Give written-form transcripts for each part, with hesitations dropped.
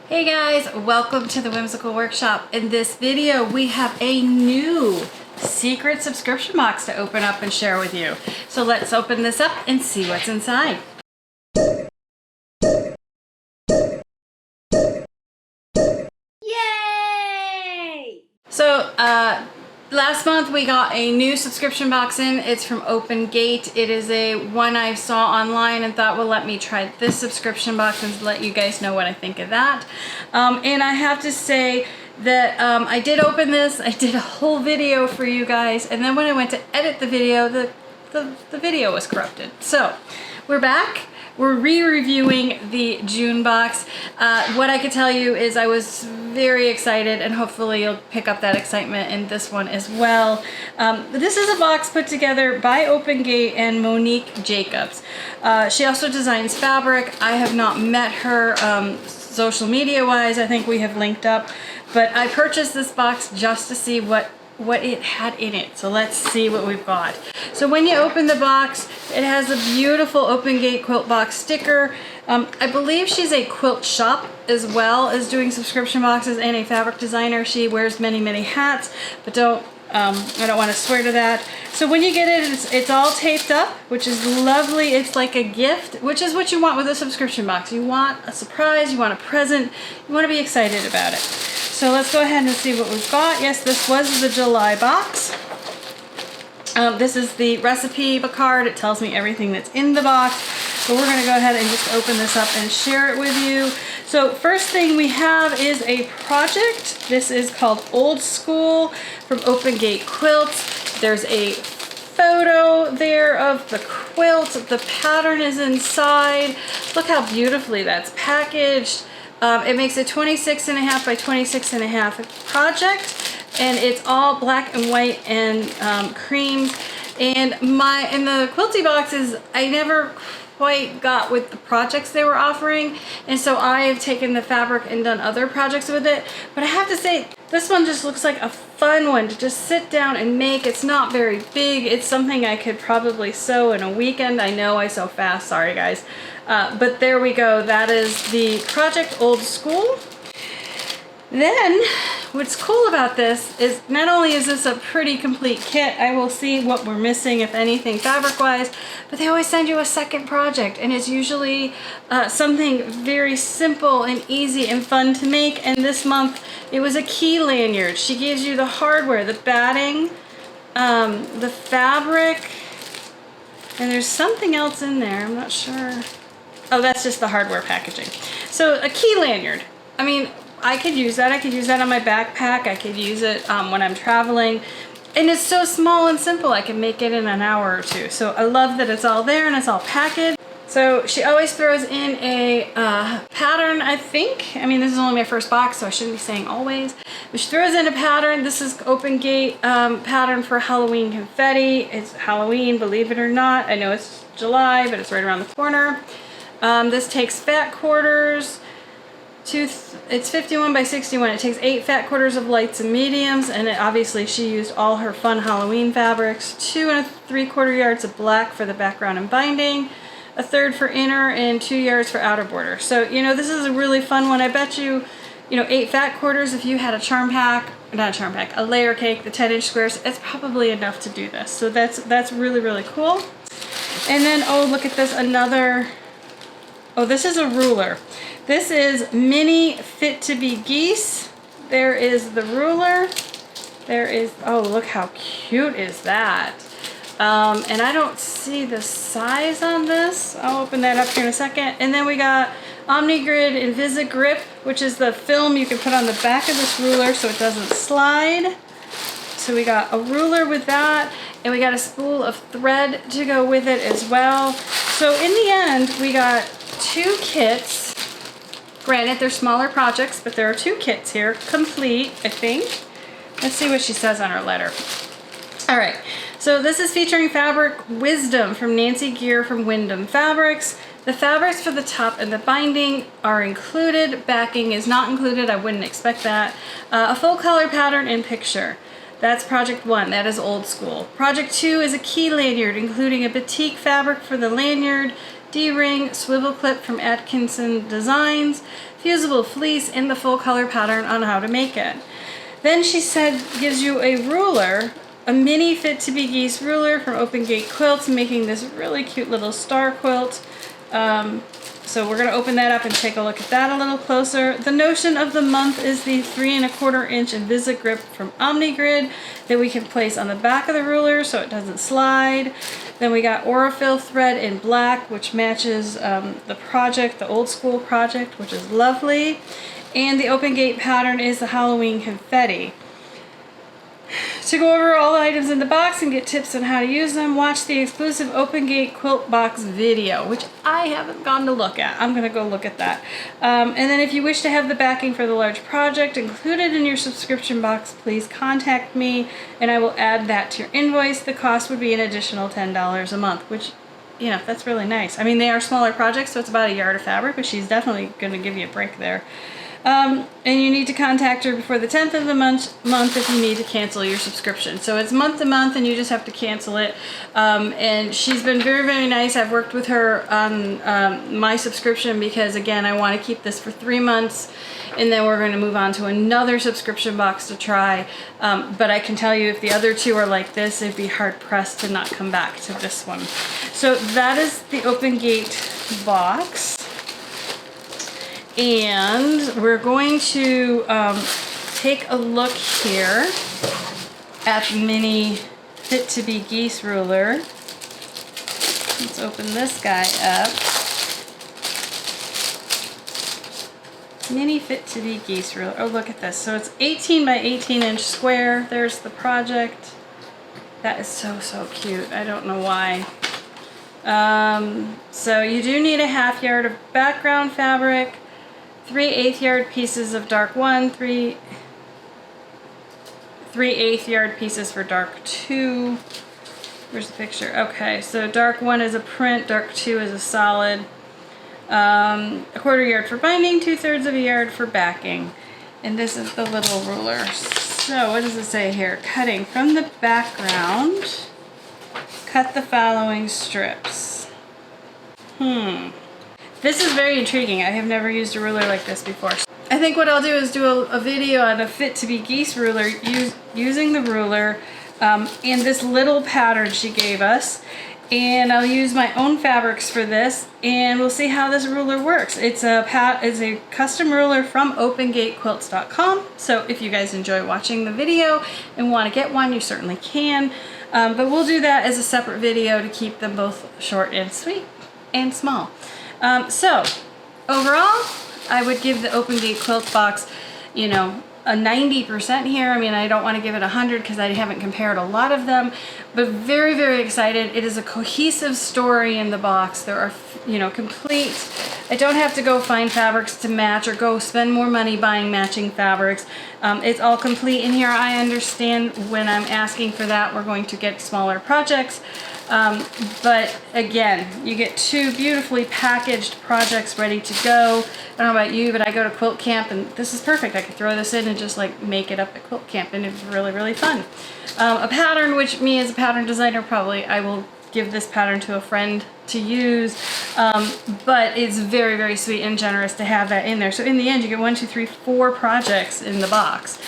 Hey guys, welcome to the Whimsical Workshop. In this video, we have a new secret subscription box to open up and share with you. So let's open this up and see what's inside. Yay! So, last month we got a new subscription box in. It's from Open Gate. It is a one I saw online and thought, well, let me try this subscription box and let you guys know what I think of that. And I have to say that I did open this. I did a whole video for you guys, and then when I went to edit the video, the video was corrupted. So we're back. We're re-reviewing the June box. What I could tell you is I was very excited, and hopefully you'll pick up that excitement in this one as well. This is a box put together by Open Gate and Monique Jacobs. She also designs fabric. I have not met her social media wise. I think we have linked up, but I purchased this box just to see what it had in it. So let's see what we've got. So when you open the box, it has a beautiful Open Gate quilt box sticker. I believe she's a quilt shop as well as doing subscription boxes, and a fabric designer. She wears many hats, but I don't want to swear to that. So when you get it, it's all taped up, which is lovely. It's like a gift, which is what you want with a subscription box. You want a surprise, you want a present, you want to be excited about it. So let's go ahead and see what we've got. Yes, this was the July box. This is the recipe card. It tells me everything that's in the box. So we're going to go ahead and just open this up and share it with you. So first thing we have is a project. This is called Old School from Open Gate Quilts. There's a photo there of the quilt. The pattern is inside. Look how beautifully that's packaged. It makes a 26.5 by 26.5 project, and it's all black and white and creams. And in the quilty boxes, I never quite got with the projects they were offering, and so I have taken the fabric and done other projects with it. But I have to say, this one just looks like a fun one to just sit down and make. It's not very big. It's something I could probably sew in a weekend. I know I sew fast, sorry guys. But there we go. That is the project Old School. Then, what's cool about this is not only is this a pretty complete kit, I will see what we're missing, if anything, fabric-wise, but they always send you a second project, and it's usually something very simple and easy and fun to make. And this month, it was a key lanyard. She gives you the hardware, the batting, the fabric, and there's something else in there. I'm not sure. Oh, that's just the hardware packaging. So a key lanyard. I mean, I could use that. I could use that on my backpack. I could use it when I'm traveling. And it's so small and simple. I can make it in an hour or two. So I love that it's all there and it's all packaged. So she always throws in a pattern, I think. I mean, this is only my first box, so I shouldn't be saying always. But she throws in a pattern. This is Open Gate pattern for Halloween confetti. It's Halloween, believe it or not. I know it's July, but it's right around the corner. This takes fat quarters. It's 51 by 61. It takes 8 fat quarters of lights and mediums, and obviously she used all her fun Halloween fabrics. 2 3/4 yards of black for the background and binding, 1/3 for inner, and 2 yards for outer border. So, you know, this is a really fun one. I bet you, 8 fat quarters, if you had a charm pack, not a charm pack, a layer cake, the 10-inch squares, it's probably enough to do this. So that's really cool. And then, oh, look at this, oh, this is a ruler. This is mini fit to be geese. There is the ruler. There is, oh, look how cute is that. And I don't see the size on this. I'll open that up here in a second. And then we got OmniGrid Invisi-Grip, which is the film you can put on the back of this ruler so it doesn't slide. So we got a ruler with that, and we got a spool of thread to go with it as well. So in the end, we got 2 kits. Granted, they're smaller projects, but there are 2 kits here, complete, I think. Let's see what she says on her letter. All right, so this is featuring fabric Wisdom from Nancy Gear from Wyndham Fabrics. The fabrics for the top and the binding are included. Backing is not included. I wouldn't expect that. A full color pattern and picture. That's project 1. That is Old School. Project 2 is a key lanyard, including a batik fabric for the lanyard, D-ring, swivel clip from Atkinson Designs, fusible fleece in the full color pattern on how to make it. Then she said gives you a ruler, a mini fit to be geese ruler from Open Gate Quilts, making this really cute little star quilt. So we're going to open that up and take a look at that a little closer. The notion of the month is the 3 1/4 inch Invisi-Grip from OmniGrid that we can place on the back of the ruler so it doesn't slide. Then we got Aurifil thread in black, which matches the project, the old school project, which is lovely. And the Open Gate pattern is the Halloween confetti. To go over all the items in the box and get tips on how to use them, watch the exclusive Open Gate Quilt Box video, which I haven't gone to look at. I'm going to go look at that. And then if you wish to have the backing for the large project included in your subscription box, please contact me and I will add that to your invoice. The cost would be an additional $10 a month, which, you know, that's really nice. I mean, they are smaller projects, so it's about a yard of fabric, but she's definitely going to give you a break there. And you need to contact her before the 10th of the month if you need to cancel your subscription. So it's month to month and you just have to cancel it. And she's been very, very nice. I've worked with her on my subscription because, again, I want to keep this for 3 months and then we're going to move on to another subscription box to try. But I can tell you if the other two are like this, it'd be hard pressed to not come back to this one. So that is the Open Gate box. And we're going to take a look here at the mini fit to be geese ruler. Let's open this guy up. Mini fit to be geese ruler. Oh, look at this. So it's 18 by 18 inch square. There's the project. That is so, so cute. I don't know why. So you do need a 1/2 yard of background fabric. 3 1/8 yard pieces of dark 1, 3 1/8 yard pieces for dark 2. Where's the picture? Okay, so dark 1 is a print, dark 2 is a solid. 1/4 yard for binding, 2/3 of a yard for backing. And this is the little ruler. So what does it say here? Cutting from the background, cut the following strips. This is very intriguing. I have never used a ruler like this before. I think what I'll do is do a video on a fit to be geese ruler using the ruler and this little pattern she gave us. And I'll use my own fabrics for this and we'll see how this ruler works. It's a custom ruler from opengatequilts.com. So if you guys enjoy watching the video and want to get one, you certainly can. But we'll do that as a separate video to keep them both short and sweet and small. So overall, I would give the Open Gate Quilt box, you know, a 90% here. I mean, I don't want to give it 100 because I haven't compared a lot of them, but very, very excited. It is a cohesive story in the box. There are, you know, complete, I don't have to go find fabrics to match or go spend more money buying matching fabrics. It's all complete in here. I understand when I'm asking for that, we're going to get smaller projects. But again, you get 2 beautifully packaged projects ready to go. I don't know about you, but I go to quilt camp and this is perfect. I could throw this in and just like make it up at quilt camp and it's really, really fun. A pattern, which me as a pattern designer, probably I will give this pattern to a friend to use, but it's very, very sweet and generous to have that in there. So in the end, you get 1, 2, 3, 4 projects in the box.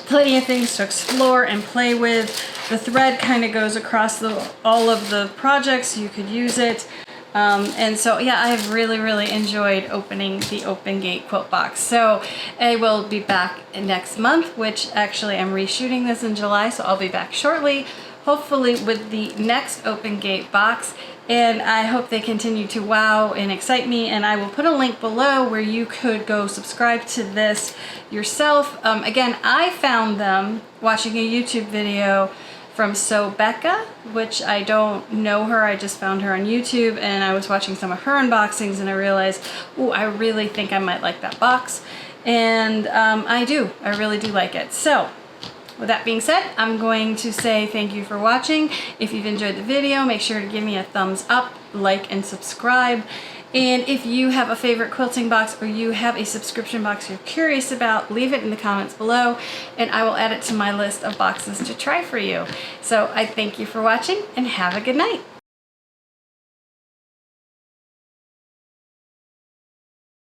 Plenty of things to explore and play with. The thread kind of goes across all of the projects. You could use it. And so, yeah, I have really, really enjoyed opening the Open Gate Quilt box. So I will be back next month, which actually I'm reshooting this in July, so I'll be back shortly, hopefully with the next Open Gate box. And I hope they continue to wow and excite me. And I will put a link below where you could go subscribe to this yourself. Again, I found them watching a YouTube video from So Becca, which I don't know her. I just found her on YouTube and I was watching some of her unboxings and I realized, oh, I really think I might like that box. And I do. I really do like it. So with that being said, I'm going to say thank you for watching. If you've enjoyed the video, make sure to give me a thumbs up, like, and subscribe. And if you have a favorite quilting box or you have a subscription box you're curious about, leave it in the comments below and I will add it to my list of boxes to try for you. So I thank you for watching and have a good night.